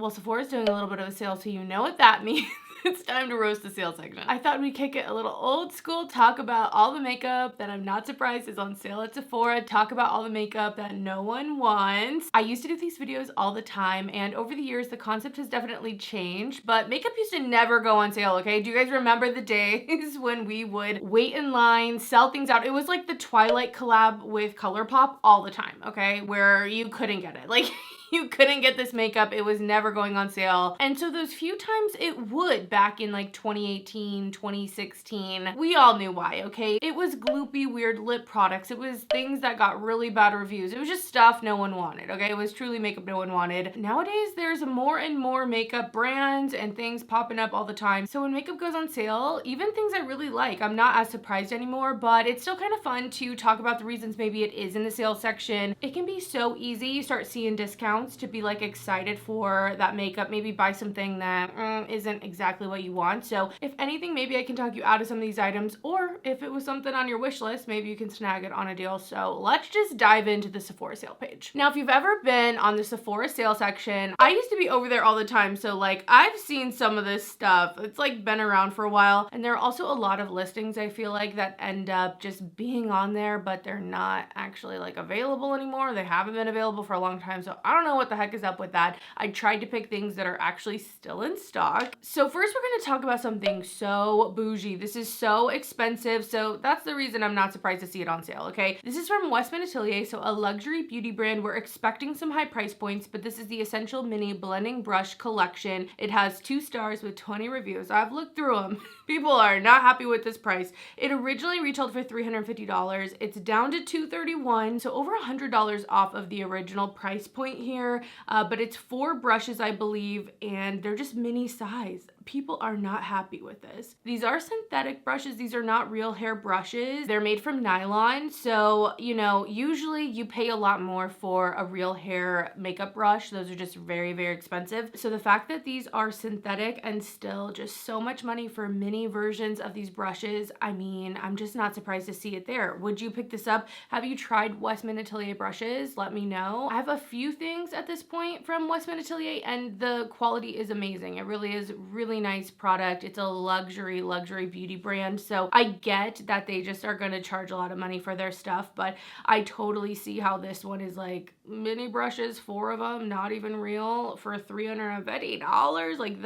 Well, Sephora's doing a little bit of a sale, so you know what that means. It's time to roast the sale section. I thought we'd kick it a little old school, talk about all the makeup that I'm not surprised is on sale at Sephora, talk about all the makeup that no one wants. I used to do these videos all the time, and over the years, the concept has definitely changed, but makeup used to never go on sale, okay? Do you guys remember the days when we would wait in line, sell things out? It was like the Twilight collab with ColourPop all the time, okay? Where you couldn't get it. Like, you couldn't get this makeup. It was never going on sale. And so those few times it would back in like 2018, 2016, we all knew why, okay? It was gloopy, weird lip products. It was things that got really bad reviews. It was just stuff no one wanted, okay? It was truly makeup no one wanted. Nowadays, there's more and more makeup brands and things popping up all the time. So when makeup goes on sale, even things I really like, I'm not as surprised anymore, but it's still kind of fun to talk about the reasons maybe it is in the sale section. It can be so easy. You start seeing discounts to be like excited for that makeup, maybe buy something that isn't exactly what you want. So if anything, maybe I can talk you out of some of these items, or if it was something on your wish list, maybe you can snag it on a deal. So let's just dive into the Sephora sale page. Now, if you've ever been on the Sephora sale section, I used to be over there all the time. So like I've seen some of this stuff. It's like been around for a while. And there are also a lot of listings I feel like that end up just being on there, but they're not actually like available anymore. They haven't been available for a long time. So I don't know what the heck is up with that. I tried to pick things that are actually still in stock. So first we're going to talk about something so bougie. This is so expensive. So that's the reason I'm not surprised to see it on sale, okay? This is from Westman Atelier, so a luxury beauty brand. We're expecting some high price points, but this is the Essential Mini Blending Brush Collection. It has 2 stars with 20 reviews. I've looked through them. People are not happy with this price. It originally retailed for $350. It's down to $231, so over $100 off of the original price point here. But it's 4 brushes, I believe, and they're just mini size. People are not happy with this. These are synthetic brushes. These are not real hair brushes. They're made from nylon. So, you know, usually you pay a lot more for a real hair makeup brush. Those are just very, very expensive. So the fact that these are synthetic and still just so much money for mini versions of these brushes, I mean, I'm just not surprised to see it there. Would you pick this up? Have you tried Westman Atelier brushes? Let me know. I have a few things at this point from Westman Atelier, and the quality is amazing. It really is really nice product. It's a luxury beauty brand. So I get that they just are going to charge a lot of money for their stuff, but I totally see how this one is like mini brushes, 4 of them, not even real, for $350. Like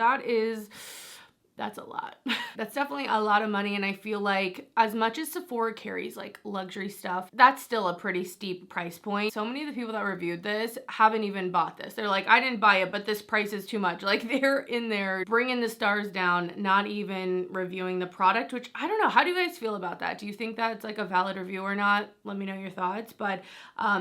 that's a lot. That's definitely a lot of money, and I feel like as much as Sephora carries like luxury stuff, that's still a pretty steep price point. So many of the people that reviewed this haven't even bought this. They're like, I didn't buy it, but this price is too much. Like they're in there bringing the stars down, not even reviewing the product, which I don't know. How do you guys feel about that? Do you think that's like a valid review or not? Let me know your thoughts. But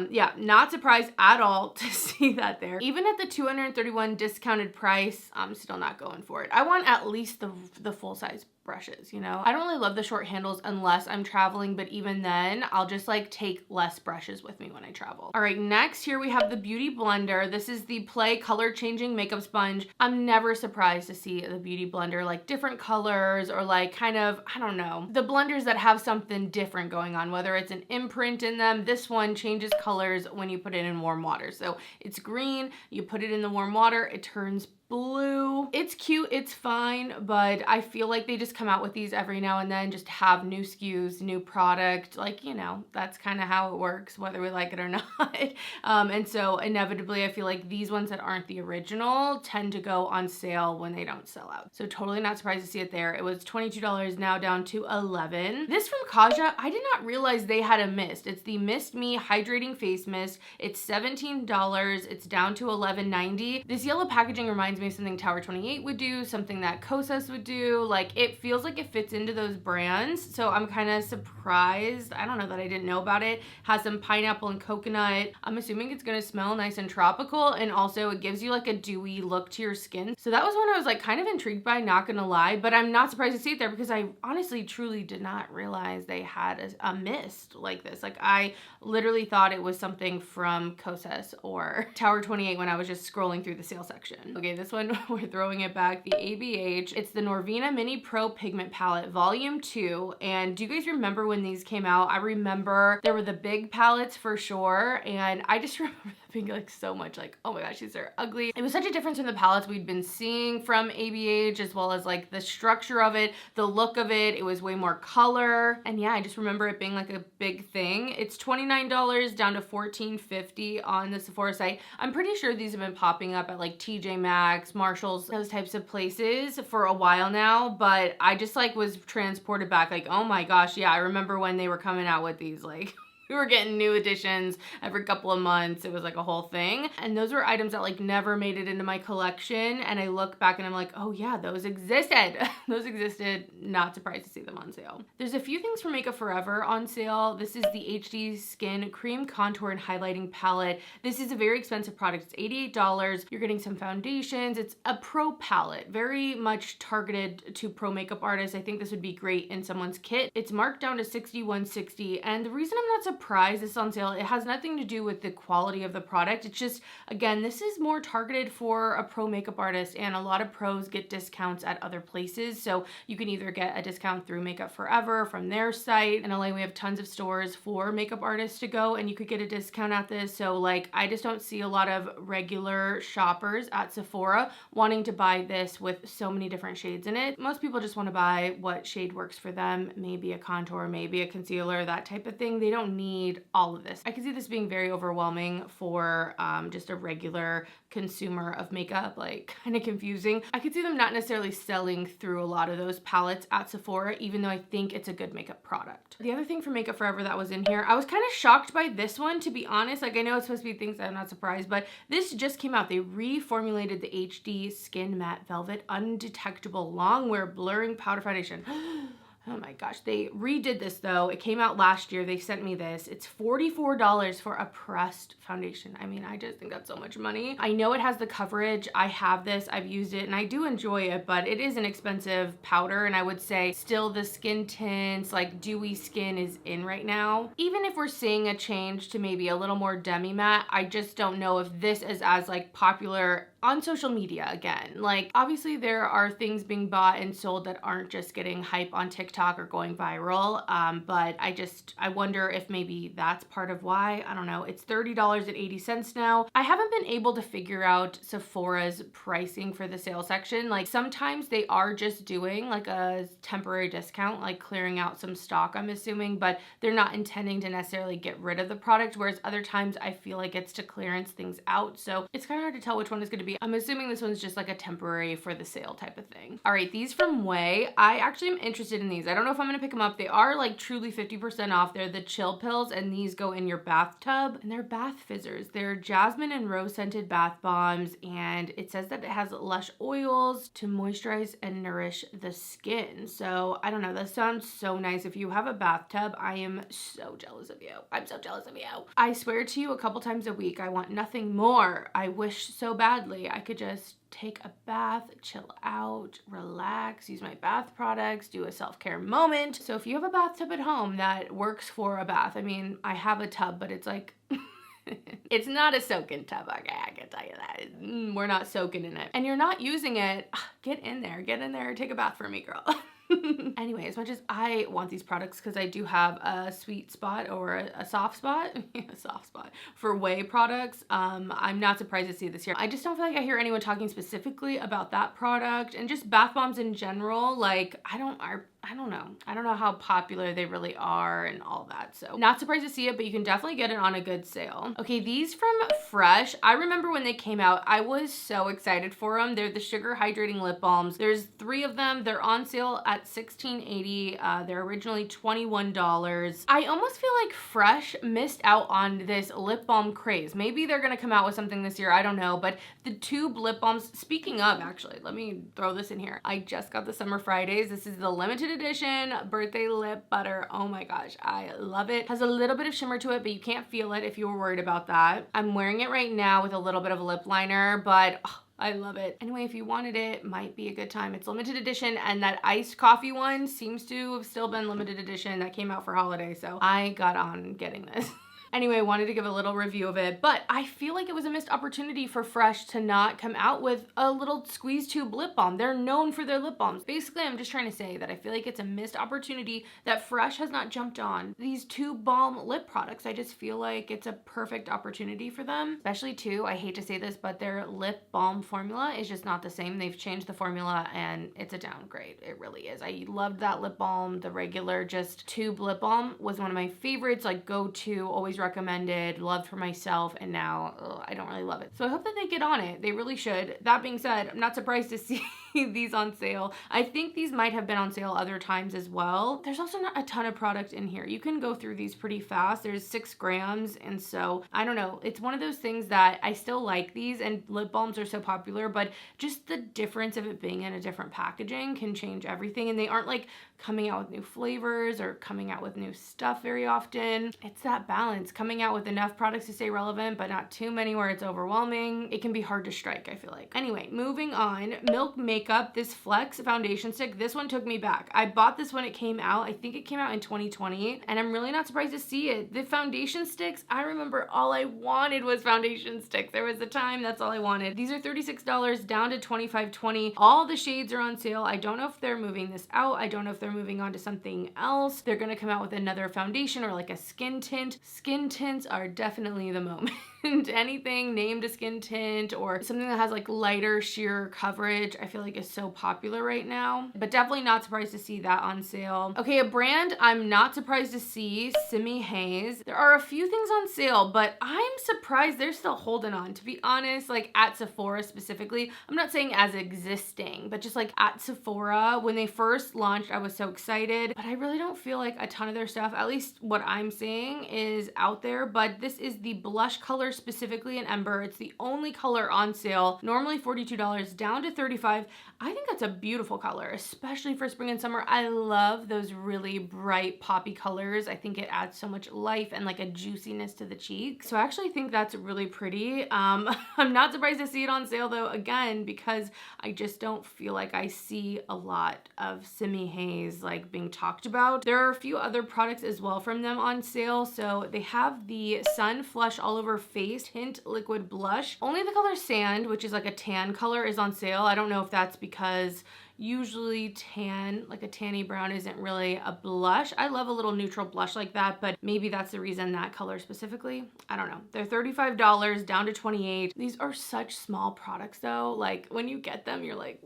yeah, not surprised at all to see that there. Even at the $231 discounted price, I'm still not going for it. I want at least the full size brushes, you know? I don't really love the short handles unless I'm traveling, but even then, I'll just like take less brushes with me when I travel. All right, next here we have the Beauty Blender. This is the Play Color Changing Makeup Sponge. I'm never surprised to see the Beauty Blender, like different colors or like kind of, I don't know, the blenders that have something different going on, whether it's an imprint in them. This one changes colors when you put it in warm water. So it's green, you put it in the warm water, it turns blue. It's cute, it's fine, but I feel like they just come out with these every now and then, just have new SKUs, new product, like, you know, that's kind of how it works, whether we like it or not. And so inevitably, I feel like these ones that aren't the original tend to go on sale when they don't sell out. So totally not surprised to see it there. It was $22, now down to $11. This from Kaja, I did not realize they had a mist. It's the Mist Me Hydrating Face Mist. It's $17. It's down to $11.90. This yellow packaging reminds me of something Tower 28 would do, something that Kosas would do. Like, it feels like it fits into those brands. So I'm kind of surprised. I don't know that I didn't know about it. Has some pineapple and coconut. I'm assuming it's going to smell nice and tropical. And also it gives you like a dewy look to your skin. So that was one I was like kind of intrigued by, not going to lie, but I'm not surprised to see it there because I honestly truly did not realize they had a mist like this. Like, I literally thought it was something from Kosas or Tower 28 when I was just scrolling through the sale section. Okay, this one, we're throwing it back, the ABH. It's the Norvina Mini Pro Pigment Palette Volume 2. And do you guys remember when these came out? I remember there were the big palettes for sure. And I just remember the being like so much like, oh my gosh, these are ugly. It was such a difference in the palettes we'd been seeing from ABH, as well as like the structure of it, the look of it. It was way more color. And yeah, I just remember it being like a big thing. It's $29 down to $14.50 on the Sephora site. I'm pretty sure these have been popping up at like TJ Maxx, Marshalls, those types of places for a while now, but I just like was transported back like, oh my gosh, yeah, I remember when they were coming out with these, like we were getting new editions every couple of months. It was like a whole thing. And those were items that like never made it into my collection. And I look back and I'm like, oh yeah, those existed. Those existed. Not surprised to see them on sale. There's a few things from Makeup Forever on sale. This is the HD Skin Cream Contour and Highlighting Palette. This is a very expensive product. It's $88. You're getting some foundations. It's a pro palette, very much targeted to pro makeup artists. I think this would be great in someone's kit. It's marked down to $61.60. And the reason I'm not surprised it's on sale, it has nothing to do with the quality of the product. It's just, again, this is more targeted for a pro makeup artist, and a lot of pros get discounts at other places. So you can either get a discount through Makeup Forever from their site. In LA, we have tons of stores for makeup artists to go, and you could get a discount at this. So like, I just don't see a lot of regular shoppers at Sephora wanting to buy this with so many different shades in it. Most people just want to buy what shade works for them, maybe a contour, maybe a concealer, that type of thing. They don't need all of this. I can see this being very overwhelming for just a regular consumer of makeup, like kind of confusing. I could see them not necessarily selling through a lot of those palettes at Sephora, even though I think it's a good makeup product. The other thing from Makeup Forever that was in here, I was kind of shocked by this one, to be honest. Like, I know it's supposed to be things that I'm not surprised, but this just came out. They reformulated the HD Skin Matte Velvet Undetectable Longwear Blurring Powder Foundation. Oh my gosh, they redid this though. It came out last year. They sent me this. It's $44 for a pressed foundation. I mean, I just think that's so much money. I know it has the coverage. I have this, I've used it, and I do enjoy it, but it is an expensive powder, and I would say still the skin tints, like dewy skin is in right now. Even if we're seeing a change to maybe a little more demi-matte, I just don't know if this is as like popular on social media again. Like, obviously there are things being bought and sold that aren't just getting hype on TikTok or going viral, but I wonder if maybe that's part of why. I don't know. It's $30.80 now. I haven't been able to figure out Sephora's pricing for the sale section. Like, sometimes they are just doing like a temporary discount, like clearing out some stock, I'm assuming, but they're not intending to necessarily get rid of the product, whereas other times I feel like it's to clearance things out. So it's kind of hard to tell which one is going to be. I'm assuming this one's just like a temporary for the sale type of thing. All right, these from Way, I actually am interested in these. I don't know if I'm gonna pick them up. They are like truly 50% off. They're the chill pills, and these go in your bathtub, and they're bath fizzers. They're jasmine and rose scented bath bombs, and it says that it has lush oils to moisturize and nourish the skin. So I don't know, that sounds so nice. If you have a bathtub, I am so jealous of you. I'm so jealous of you. I swear to you, a couple times a week, I want nothing more. I wish so badly I could just take a bath, chill out, relax, use my bath products, do a self-care moment. So if you have a bathtub at home that works for a bath, I mean, I have a tub, but it's like, it's not a soaking tub, okay, I can tell you that. We're not soaking in it. And you're not using it, get in there, take a bath for me, girl. Anyway, as much as I want these products because I do have a sweet spot or a soft spot, a soft spot for Way products, I'm not surprised to see this here. I just don't feel like I hear anyone talking specifically about that product, and just bath bombs in general. Like, I don't know. I don't know how popular they really are and all that. So not surprised to see it, but you can definitely get it on a good sale. Okay, these from Fresh. I remember when they came out, I was so excited for them. They're the Sugar Hydrating Lip Balms. There's 3 of them. They're on sale at $16.80. They're originally $21. I almost feel like Fresh missed out on this lip balm craze. Maybe they're gonna come out with something this year, I don't know, but the tube lip balms, speaking of, actually, let me throw this in here. I just got the Summer Fridays. This is the limited edition birthday lip butter. Oh my gosh, I love it. Has a little bit of shimmer to it, but you can't feel it if you were worried about that. I'm wearing it right now with a little bit of a lip liner, but I love it. Anyway, if you wanted it, might be a good time. It's limited edition, and that iced coffee one seems to have still been limited edition. That came out for holiday, so I got on getting this. Anyway, I wanted to give a little review of it, but I feel like it was a missed opportunity for Fresh to not come out with a little squeeze tube lip balm. They're known for their lip balms. Basically, I'm just trying to say that I feel like it's a missed opportunity that Fresh has not jumped on these two balm lip products. I just feel like it's a perfect opportunity for them, especially too, I hate to say this, but their lip balm formula is just not the same. They've changed the formula and it's a downgrade. It really is. I loved that lip balm. The regular just tube lip balm was one of my favorites, like go-to, always recommended, loved for myself, and now I don't really love it. So I hope that they get on it. They really should. That being said, I'm not surprised to see these on sale. I think these might have been on sale other times as well. There's also not a ton of product in here. You can go through these pretty fast. There's 6 grams, and so I don't know. It's one of those things that I still like these, and lip balms are so popular, but just the difference of it being in a different packaging can change everything, and they aren't like coming out with new flavors or coming out with new stuff very often. It's that balance, coming out with enough products to stay relevant, but not too many where it's overwhelming. It can be hard to strike, I feel like. Anyway, moving on. Milk Makeup, this Flex foundation stick, this one took me back. I bought this when it came out. I think it came out in 2020, and I'm really not surprised to see it. The foundation sticks, I remember all I wanted was foundation sticks. There was a time that's all I wanted. These are $36 down to $25.20. All the shades are on sale. I don't know if they're moving this out. I don't know if they're moving on to something else. They're gonna come out with another foundation or like a skin tint. Skin tints are definitely the moment. Anything named a skin tint or something that has like lighter sheer coverage, I feel like is so popular right now, but definitely not surprised to see that on sale. Okay, a brand I'm not surprised to see, Simi Haze. There are a few things on sale, but I'm surprised they're still holding on, to be honest. Like at Sephora specifically, I'm not saying as existing, but just like at Sephora, when they first launched, I was so excited, but I really don't feel like a ton of their stuff, at least what I'm seeing, is out there. But this is the blush color, specifically in Ember. It's the only color on sale, normally $42 down to $35. I think that's a beautiful color, especially for spring and summer. I love those really bright poppy colors. I think it adds so much life and like a juiciness to the cheeks. So I actually think that's really pretty. I'm not surprised to see it on sale though, again, because I just don't feel like I see a lot of Simi Haze like being talked about. There are a few other products as well from them on sale. So they have the Sun Flush All Over Face Tint Liquid Blush. Only the color Sand, which is like a tan color, is on sale. I don't know if that's because usually tan, like a tanny brown, isn't really a blush. I love a little neutral blush like that, but maybe that's the reason that color specifically. I don't know. They're $35 down to $28. These are such small products though. Like when you get them, you're like,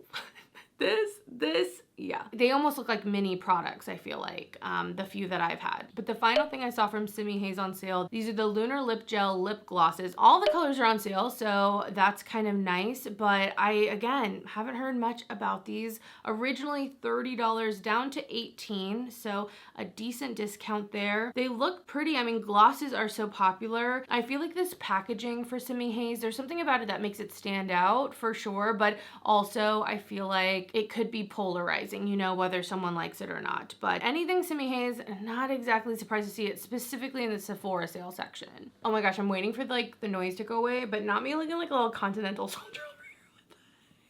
this, yeah. They almost look like mini products, I feel like, the few that I've had. But the final thing I saw from Simi Haze on sale, these are the Lunar Lip Gel Lip Glosses. All the colors are on sale, so that's kind of nice, but I, again, haven't heard much about these. Originally $30 down to $18, so a decent discount there. They look pretty. I mean, glosses are so popular. I feel like this packaging for Simi Haze, there's something about it that makes it stand out for sure, but also I feel like it could be polarizing, you know, whether someone likes it or not. But anything Simi Haze, not exactly surprised to see it, specifically in the Sephora sale section. Oh my gosh, I'm waiting for like the noise to go away, but not me looking like a little continental soldier over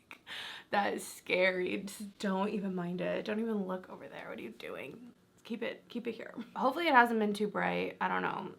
here. That is scary. Just don't even mind it. Don't even look over there. What are you doing? Keep it here. Hopefully it hasn't been too bright. I don't know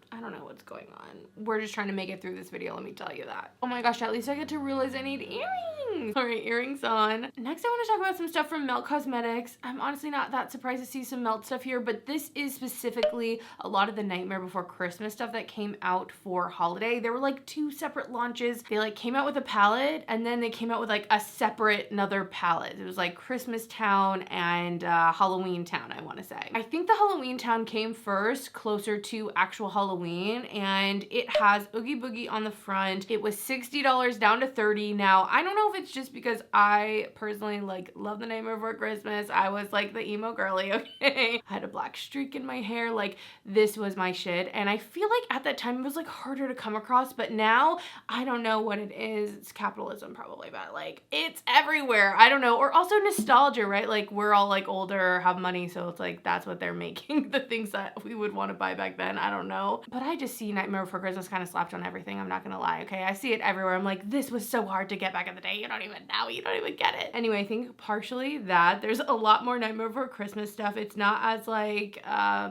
what's going on. We're just trying to make it through this video, let me tell you that. Oh my gosh, at least I get to realize I need earrings. All right, earrings on. Next, I want to talk about some stuff from Melt Cosmetics. I'm honestly not that surprised to see some Melt stuff here, but this is specifically a lot of the Nightmare Before Christmas stuff that came out for holiday. There were like 2 separate launches. They like came out with a palette, and then they came out with like a separate another palette. It was like Christmas Town and Halloween Town, I want to say. I think the Halloween Town came first, closer to actual Halloween, and it has Oogie Boogie on the front. It was $60 down to $30. Now, I don't know if it's just because I personally like love the Nightmare Before Christmas. I was like the emo girly, okay? I had a black streak in my hair. Like, this was my shit, and I feel like at that time it was like harder to come across, but now I don't know what it is. It's capitalism probably, but like it's everywhere. I don't know. Or also nostalgia, right? Like we're all like older, have money, so it's like that's what they're they're making the things that we would want to buy back then. I don't know. But I just see Nightmare Before Christmas kind of slapped on everything. I'm not gonna lie, okay? I see it everywhere. I'm like, this was so hard to get back in the day. You don't even know. You don't even get it. Anyway, I think partially that there's a lot more Nightmare Before Christmas stuff. It's not as like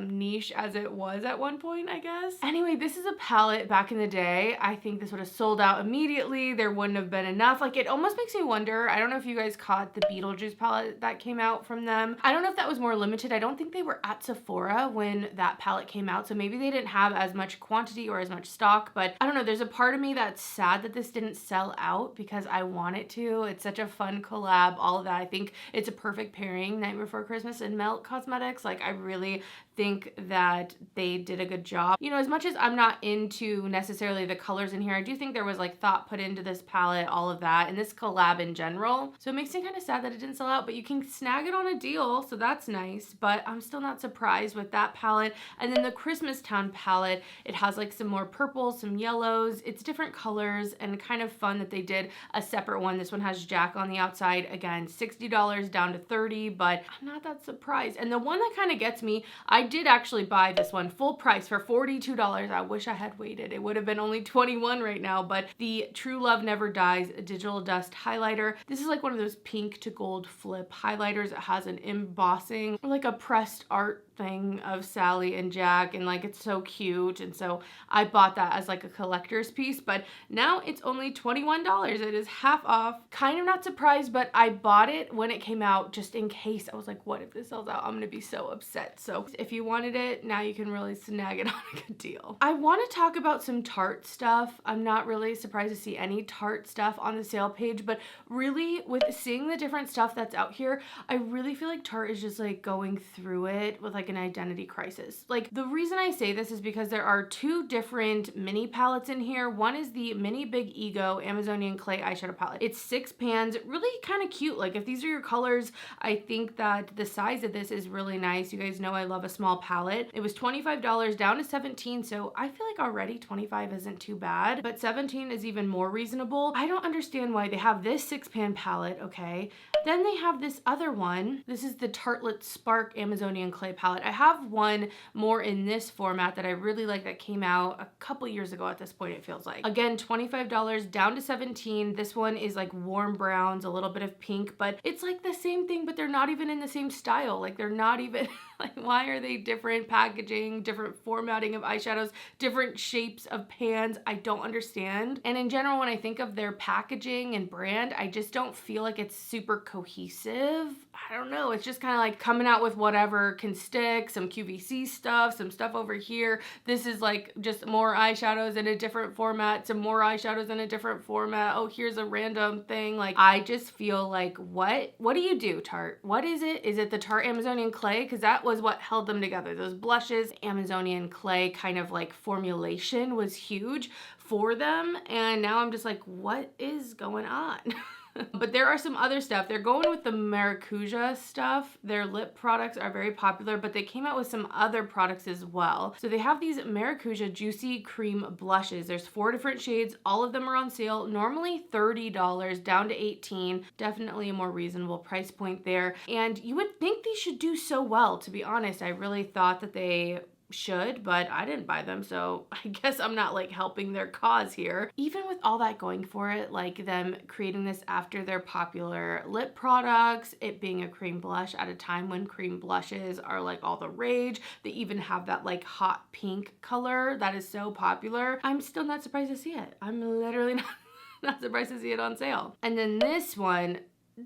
niche as it was at one point, I guess. Anyway, this is a palette back in the day. I think this would have sold out immediately. There wouldn't have been enough. Like, it almost makes me wonder, I don't know if you guys caught the Beetlejuice palette that came out from them. I don't know if that was more limited. I don't think they were at Sephora when that palette came out, so maybe they didn't have as much quantity or as much stock, but I don't know. There's a part of me that's sad that this didn't sell out because I want it to. It's such a fun collab, all of that. I think it's a perfect pairing, Night Before Christmas and Melt Cosmetics. Like, I really think that they did a good job. You know, as much as I'm not into necessarily the colors in here, I do think there was like thought put into this palette, all of that, and this collab in general. So it makes me kind of sad that it didn't sell out, but you can snag it on a deal, so that's nice. But I'm still not surprised with that palette. And then the Christmas Town palette, it has like some more purples, some yellows. It's different colors and kind of fun that they did a separate one. This one has Jack on the outside. Again, $60 down to $30, but I'm not that surprised. And the one that kind of gets me, I did actually buy this one full price for $42. I wish I had waited. It would have been only $21 right now, but the True Love Never Dies Digital Dust Highlighter. This is like one of those pink to gold flip highlighters. It has an embossing, like a pressed art thing of Sally and Jack, and like it's so cute, and so I bought that as like a collector's piece, but now it's only $21. It is half off. Kind of not surprised, but I bought it when it came out just in case. I was like, what if this sells out? I'm gonna be so upset. So if you wanted it, now you can really snag it on a good deal. I want to talk about some Tarte stuff. I'm not really surprised to see any Tarte stuff on the sale page, but really with seeing the different stuff that's out here, I really feel like Tarte is just like going through it with like an identity crisis. Like, the reason I say this is because there are two different mini palettes in here. One is the Mini Big Ego Amazonian Clay Eyeshadow Palette. It's 6 pans, really kind of cute. Like, if these are your colors, I think that the size of this is really nice. You guys know I love a small palette. It was $25 down to $17, so I feel like already $25 isn't too bad, but $17 is even more reasonable. I don't understand why they have this 6-pan palette, okay? Then they have this other one. This is the Tartelette Spark Amazonian Clay Palette. I have one more in this format that I really like that came out a couple years ago at this point, it feels like. Again, $25 down to $17. This one is like warm browns, a little bit of pink, but it's like the same thing, but they're not even in the same style. Like, they're not even, like, why are they different packaging, different formatting of eyeshadows, different shapes of pans? I don't understand. And in general, when I think of their packaging and brand, I just don't feel like it's super cohesive. I don't know. It's just kind of like coming out with whatever can stick, some QVC stuff, some stuff over here. This is like just more eyeshadows in a different format, some more eyeshadows in a different format. Oh, here's a random thing. Like, I just feel like, what do you do, Tarte? What is it? Is it the Tarte Amazonian Clay? Because that was what held them together. Those blushes, Amazonian Clay kind of like formulation was huge for them. And now I'm just like, what is going on? But there are some other stuff. They're going with the Maracuja stuff. Their lip products are very popular, but they came out with some other products as well. So they have these Maracuja Juicy Cream blushes. There's 4 different shades. All of them are on sale. Normally $30 down to $18. Definitely a more reasonable price point there. And you would think these should do so well, to be honest. I really thought that they should, but I didn't buy them, so I guess I'm not like helping their cause here. Even with all that going for it, like them creating this after their popular lip products, it being a cream blush at a time when cream blushes are like all the rage. They even have that like hot pink color that is so popular. I'm still not surprised to see it. I'm literally not surprised to see it on sale. And then this one,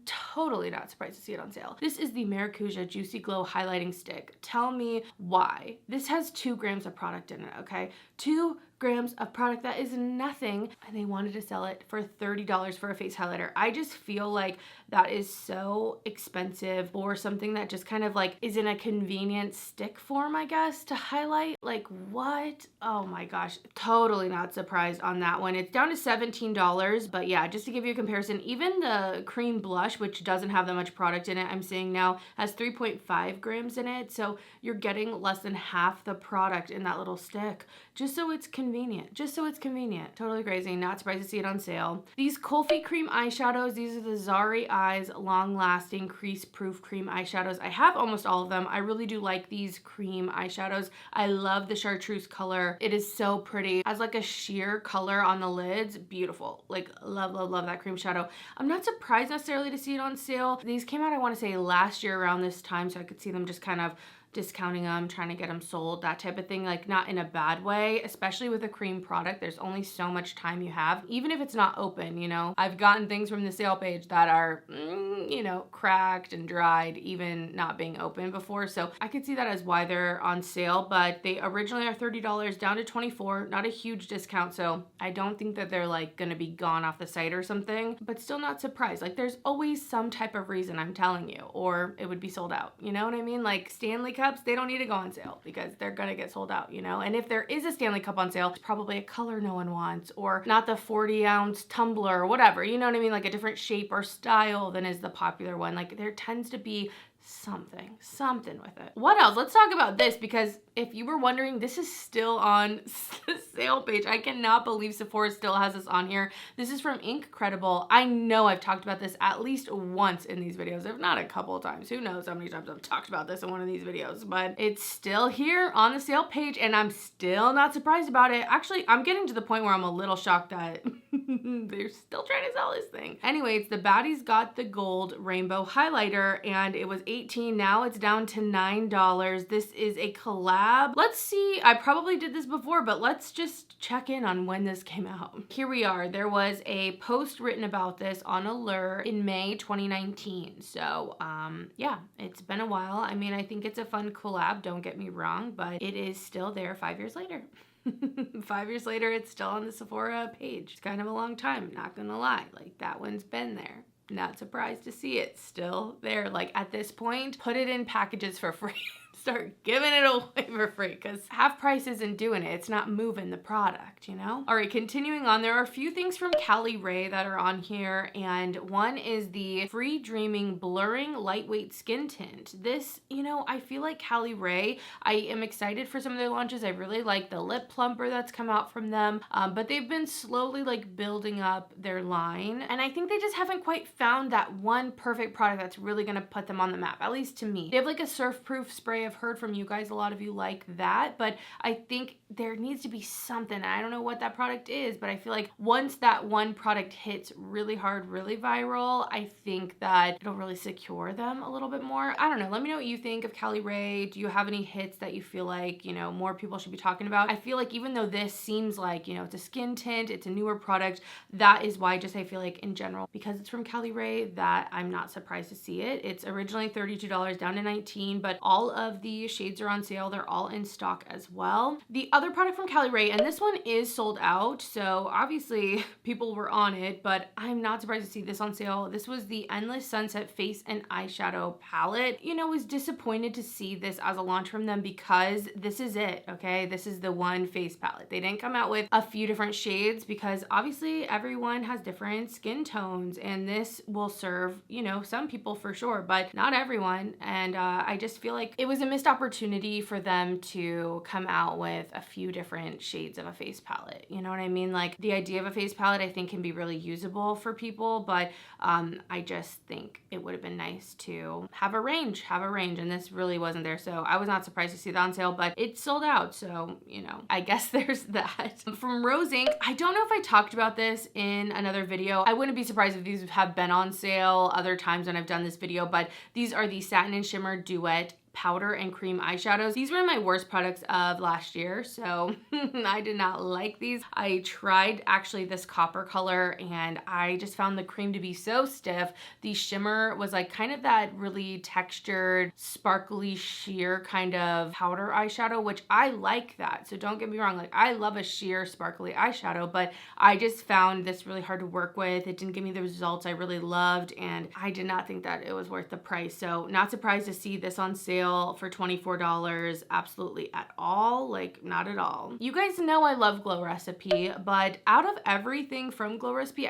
totally not surprised to see it on sale. This is the Maracuja Juicy Glow Highlighting Stick. Tell me why. This has 2 grams of product in it, okay? 2 grams of product, that is nothing, and they wanted to sell it for $30 for a face highlighter. I just feel like that is so expensive for something that just kind of like is in a convenient stick form, I guess, to highlight. Like, what? Oh my gosh, totally not surprised on that one. It's down to $17, but yeah, just to give you a comparison, even the cream blush, which doesn't have that much product in it, I'm seeing now has 3.5 grams in it, so you're getting less than half the product in that little stick. just so it's convenient. Just so it's convenient. Totally crazy. Not surprised to see it on sale. These Kulfi cream eyeshadows. These are the Zari Eyes Long Lasting Crease Proof Cream eyeshadows. I have almost all of them. I really do like these cream eyeshadows. I love the chartreuse color. It is so pretty. Has like a sheer color on the lids. Beautiful. Like love, love, love that cream shadow. I'm not surprised necessarily to see it on sale. These came out, I want to say, last year around this time, so I could see them just kind of discounting them, trying to get them sold, that type of thing, like not in a bad way, especially with a cream product. There's only so much time you have, even if it's not open, you know. I've gotten things from the sale page that are, you know, cracked and dried, even not being open before. So I could see that as why they're on sale, but they originally are $30 down to $24, not a huge discount. So I don't think that they're like gonna be gone off the site or something, but still not surprised. Like there's always some type of reason, I'm telling you, or it would be sold out. You know what I mean? Like Stanley Cup, they don't need to go on sale because they're gonna get sold out, you know? And if there is a Stanley Cup on sale, it's probably a color no one wants, or not the 40-ounce tumbler or whatever, you know what I mean? Like a different shape or style than is the popular one. Like there tends to be something with it. What else? Let's talk about this, because if you were wondering, this is still on the sale page. I cannot believe Sephora still has this on here. This is from Incredible. I know I've talked about this at least once in these videos, if not a couple of times. Who knows how many times I've talked about this in one of these videos, but it's still here on the sale page and I'm still not surprised about it. Actually, I'm getting to the point where I'm a little shocked that they're still trying to sell this thing. Anyway, it's the Baddies Got the Gold Rainbow Highlighter, and it was $18. Now it's down to $9. This is a collab. Let's see, I probably did this before, but let's just check in on when this came out. Here we are. There was a post written about this on Allure in May 2019. So yeah, it's been a while. I mean, I think it's a fun collab, don't get me wrong, but it is still there 5 years later. 5 years later, it's still on the Sephora page. It's kind of a long time, not gonna lie. Like that one's been there. Not surprised to see it still there. Like at this point, put it in packages for free. Start giving it away for free, because half price isn't doing it. It's not moving the product, you know? All right, continuing on, there are a few things from Callie Ray that are on here, and one is the Free Dreaming Blurring Lightweight Skin Tint. This, you know, I feel like Callie Ray, I am excited for some of their launches. I really like the lip plumper that's come out from them, but they've been slowly like building up their line, and I think they just haven't quite found that one perfect product that's really gonna put them on the map, at least to me. They have like a surf-proof spray. I've heard from you guys, a lot of you like that, but I think there needs to be something. I don't know what that product is, but I feel like once that one product hits really hard, really viral, I think that it'll really secure them a little bit more. I don't know. Let me know what you think of Callie Ray. Do you have any hits that you feel like, you know, more people should be talking about? I feel like even though this seems like, you know, it's a skin tint, it's a newer product, that is why just I feel like in general, because it's from Callie Ray, that I'm not surprised to see it. It's originally $32 down to $19, but all of the shades are on sale. They're all in stock as well. The other product from Callie Ray, and this one is sold out, so obviously people were on it, but I'm not surprised to see this on sale. This was the Endless Sunset Face and Eyeshadow Palette. You know, was disappointed to see this as a launch from them because this is it, okay? This is the one face palette. They didn't come out with a few different shades because obviously everyone has different skin tones, and this will serve, you know, some people for sure, but not everyone. And I just feel like it was a missed opportunity for them to come out with a few different shades of a face palette. You know what I mean? Like the idea of a face palette I think can be really usable for people, but I just think it would have been nice to have a range, and this really wasn't there. So I was not surprised to see that on sale, but it's sold out. So, you know, I guess there's that. From Rose Inc, I don't know if I talked about this in another video. I wouldn't be surprised if these have been on sale other times when I've done this video, but these are the Satin and Shimmer Duet powder and cream eyeshadows. These were my worst products of last year, so I did not like these. I tried actually this copper color and I just found the cream to be so stiff. The shimmer was like kind of that really textured, sparkly, sheer kind of powder eyeshadow, which I like that. So don't get me wrong, like I love a sheer, sparkly eyeshadow, but I just found this really hard to work with. It didn't give me the results I really loved, and I did not think that it was worth the price. So not surprised to see this on sale. sale for $24 absolutely at all. Like, not at all. You guys know I love Glow Recipe, but out of everything from Glow Recipe,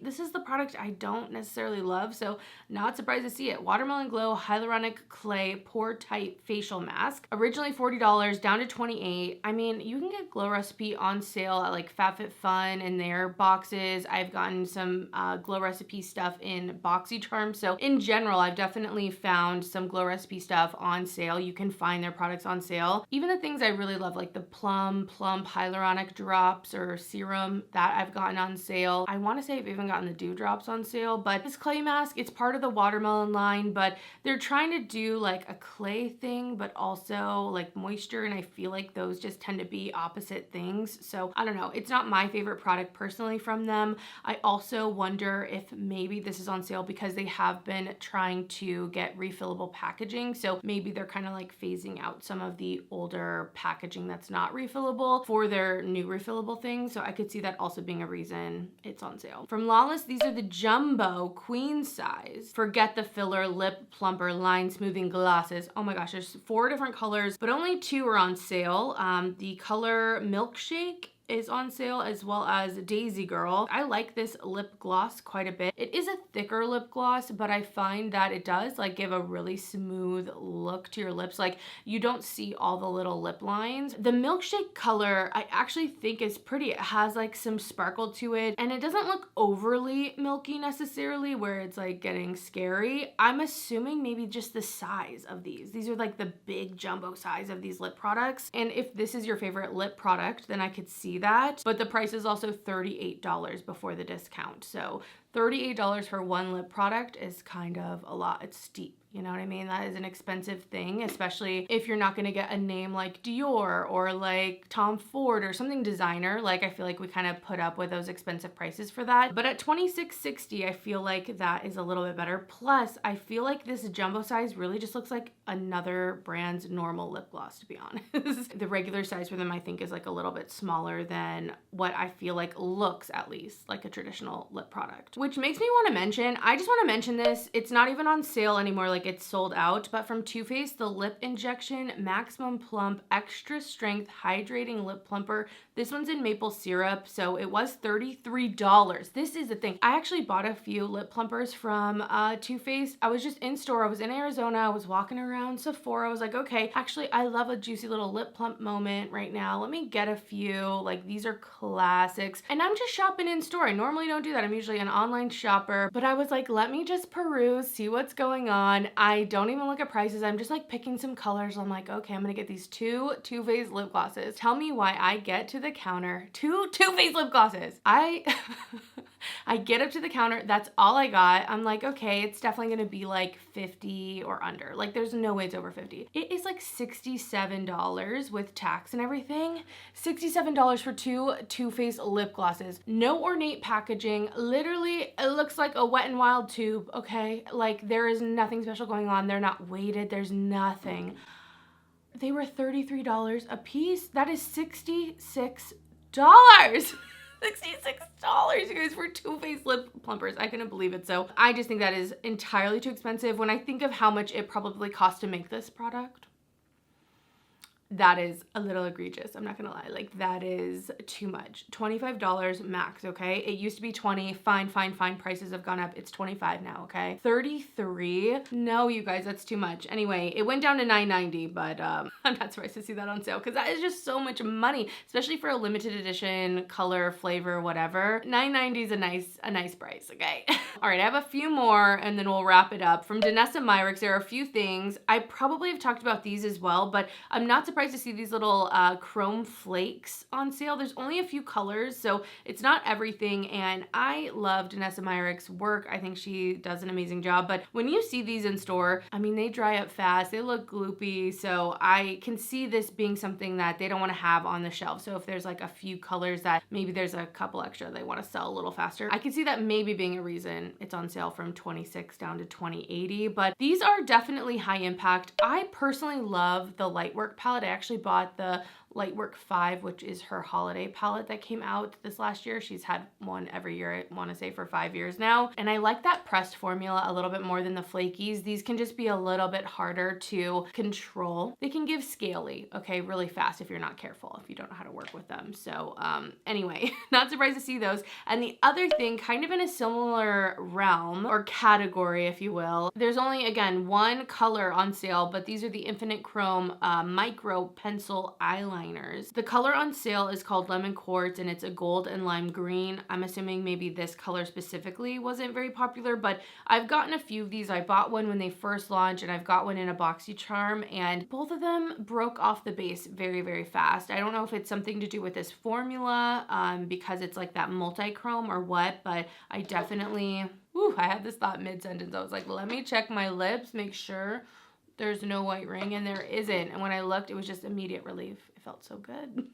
this is the product I don't necessarily love, so not surprised to see it. Watermelon Glow Hyaluronic Clay Pore Tight Facial Mask. Originally $40, down to $28. I mean, you can get Glow Recipe on sale at like FabFitFun in their boxes. I've gotten some Glow Recipe stuff in BoxyCharm. So in general, I've definitely found some Glow Recipe stuff on sale. You can find their products on sale. Even the things I really love, like the Plump Hyaluronic Drops or Serum, that I've gotten on sale. I want to say I've even gotten the Dew Drops on sale, but this clay mask, it's part of the Watermelon line, but they're trying to do like a clay thing, but also like moisture, and I feel like those just tend to be opposite things. So I don't know. It's not my favorite product personally from them. I also wonder if maybe this is on sale because they have been trying to get refillable packaging. So maybe they're kind of like phasing out some of the older packaging that's not refillable for their new refillable things. So I could see that also being a reason it's on sale. From Lawless, these are the jumbo queen size Forget the Filler Lip Plumper Line Smoothing Glosses. Oh my gosh, there's 4 different colors, but only 2 are on sale. The color Milkshake is on sale, as well as Daisy Girl. I like this lip gloss quite a bit. It is a thicker lip gloss, but I find that it does like give a really smooth look to your lips. Like, you don't see all the little lip lines. The Milkshake color I actually think is pretty. It has like some sparkle to it, and it doesn't look overly milky necessarily where it's like getting scary. I'm assuming maybe just the size of these. These are like the big jumbo size of these lip products. And if this is your favorite lip product, then I could see that, but the price is also $38 before the discount. So $38 for one lip product is kind of a lot. It's steep. You know what I mean? That is an expensive thing, especially if you're not going to get a name like Dior or like Tom Ford or something designer. Like, I feel like we kind of put up with those expensive prices for that. But at $26.60, I feel like that is a little bit better. Plus, I feel like this jumbo size really just looks like another brand's normal lip gloss, to be honest. The regular size for them, I think, is like a little bit smaller than what I feel like looks, at least, like a traditional lip product. Which makes me want to mention, I just want to mention this. It's not even on sale anymore. Like, it's sold out, but from Too Faced, the Lip Injection Maximum Plump Extra Strength Hydrating Lip Plumper. This one's in maple syrup, so it was $33. This is the thing. I actually bought a few lip plumpers from Too Faced. I was just in store. I was in Arizona. I was walking around Sephora. I was like, okay, actually, I love a juicy little lip plump moment right now. Let me get a few. Like, these are classics. And I'm just shopping in store. I normally don't do that. I'm usually an online shopper, but I was like, let me just peruse, see what's going on. I don't even look at prices. I'm just like picking some colors. I'm like, okay, I'm gonna get these 2 Too Faced lip glosses. Tell me why I get to the counter, 2 Too Faced lip glosses. I get up to the counter, that's all I got. I'm like, okay, it's definitely gonna be like 50 or under. Like, there's no way it's over 50. It is like $67 with tax and everything. $67 for 2 Too Faced lip glosses. No ornate packaging. Literally, it looks like a Wet n Wild tube, okay? Like, there is nothing special going on. They're not weighted. There's nothing. They were $33 a piece. That is $66. $66, you guys, for Too Faced lip plumpers. I couldn't believe it. So I just think that is entirely too expensive. When I think of how much it probably cost to make this product, that is a little egregious. I'm not gonna lie. Like, that is too much. $25 max, okay? It used to be $20. Fine. Prices have gone up. It's $25 now, okay? $33? No, you guys, that's too much. Anyway, it went down to $9.90, but I'm not surprised to see that on sale because that is just so much money, especially for a limited edition, color, flavor, whatever. $9.90 is a nice price, okay? All right, I have a few more and then we'll wrap it up. From Danessa Myricks, there are a few things. I probably have talked about these as well, but I'm not surprised to see these little chrome flakes on sale. There's only a few colors, so it's not everything, and I love Danessa Myricks' work. I think she does an amazing job, but when you see these in store, I mean, they dry up fast, they look gloopy, so I can see this being something that they don't want to have on the shelf. So if there's like a few colors that maybe there's a couple extra they want to sell a little faster, I can see that maybe being a reason it's on sale from $26 down to $20.80, but these are definitely high impact. I personally love the Lightwork palette. I actually bought the Lightwork 5, which is her holiday palette that came out this last year. She's had one every year, I want to say for 5 years now. And I like that pressed formula a little bit more than the flakies. These can just be a little bit harder to control. They can give scaly, okay, really fast if you're not careful, if you don't know how to work with them. So anyway, not surprised to see those. And the other thing, kind of in a similar realm or category, if you will, there's only, again, one color on sale, but these are the Infinite Chrome micro pencil eyeliners. The color on sale is called Lemon Quartz, and it's a gold and lime green. I'm assuming maybe this color specifically wasn't very popular, but I've gotten a few of these. I bought one when they first launched, and I've got one in a BoxyCharm, and both of them broke off the base very, very fast. I don't know if it's something to do with this formula because it's like that multi-chrome or what, but I definitely, I had this thought mid-sentence. I was like, let me check my lips, make sure there's no white ring, and there isn't. And when I looked, it was just immediate relief. It felt so good.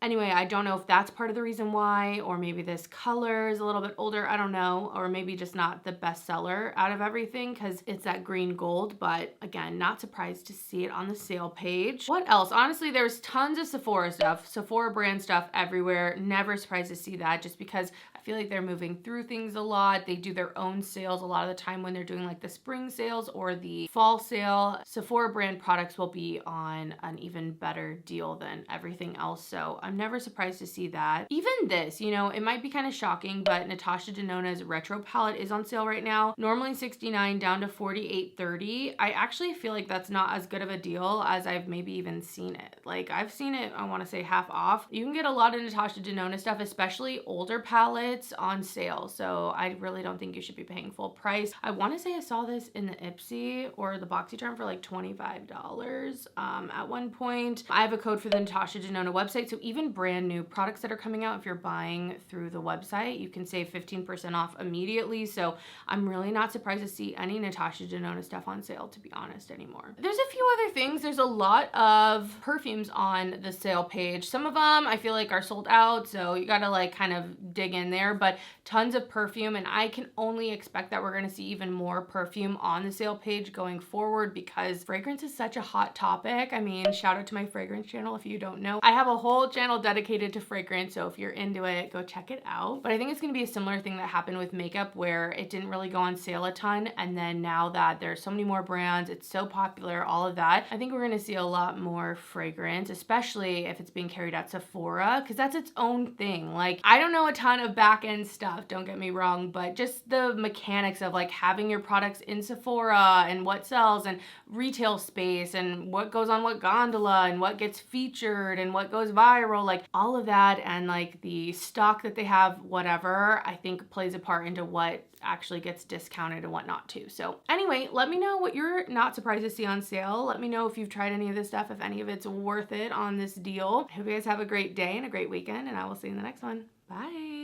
Anyway, I don't know if that's part of the reason why, or maybe this color is a little bit older, I don't know, or maybe just not the best seller out of everything because it's that green gold. But again, not surprised to see it on the sale page. What else? Honestly, there's tons of Sephora stuff, Sephora brand stuff everywhere. Never surprised to see that just because I feel like they're moving through things a lot. They do their own sales a lot of the time when they're doing like the spring sales or the fall sale. Sephora brand products will be on an even better deal than everything else. So I'm never surprised to see that. Even this, you know, it might be kind of shocking, but Natasha Denona's retro palette is on sale right now. Normally $69 down to $48.30. I actually feel like that's not as good of a deal as I've maybe even seen it. Like I've seen it, I want to say half off. You can get a lot of Natasha Denona stuff, especially older palettes on sale. So I really don't think you should be paying full price. I want to say I saw this in the Ipsy or the BoxyCharm for like $25 at one point. I have a code for the Natasha Denona website, so even brand new products that are coming out, if you're buying through the website, you can save 15% off immediately. So I'm really not surprised to see any Natasha Denona stuff on sale, to be honest, anymore. There's a few other things. There's a lot of perfumes on the sale page. Some of them I feel like are sold out, so you gotta like kind of dig in there, but tons of perfume, and I can only expect that we're gonna see even more perfume on the sale page going forward because fragrance is such a hot topic. I mean, shout out to my fragrance channel if you don't know. I have a whole channel dedicated to fragrance, so if you're into it, go check it out. But I think it's gonna be a similar thing that happened with makeup where it didn't really go on sale a ton, and then now that there's so many more brands, it's so popular, all of that, I think we're gonna see a lot more fragrance, especially if it's being carried at Sephora, because that's its own thing. Like, I don't know a ton of back-end stuff, don't get me wrong, but just the mechanics of like having your products in Sephora and what sells and retail space and what goes on what gondola and what gets featured and what goes viral, like all of that, and like the stock that they have, whatever, I think plays a part into what actually gets discounted and whatnot too. So anyway, let me know what you're not surprised to see on sale. Let me know if you've tried any of this stuff, if any of it's worth it on this deal. I hope you guys have a great day and a great weekend, and I will see you in the next one. Bye.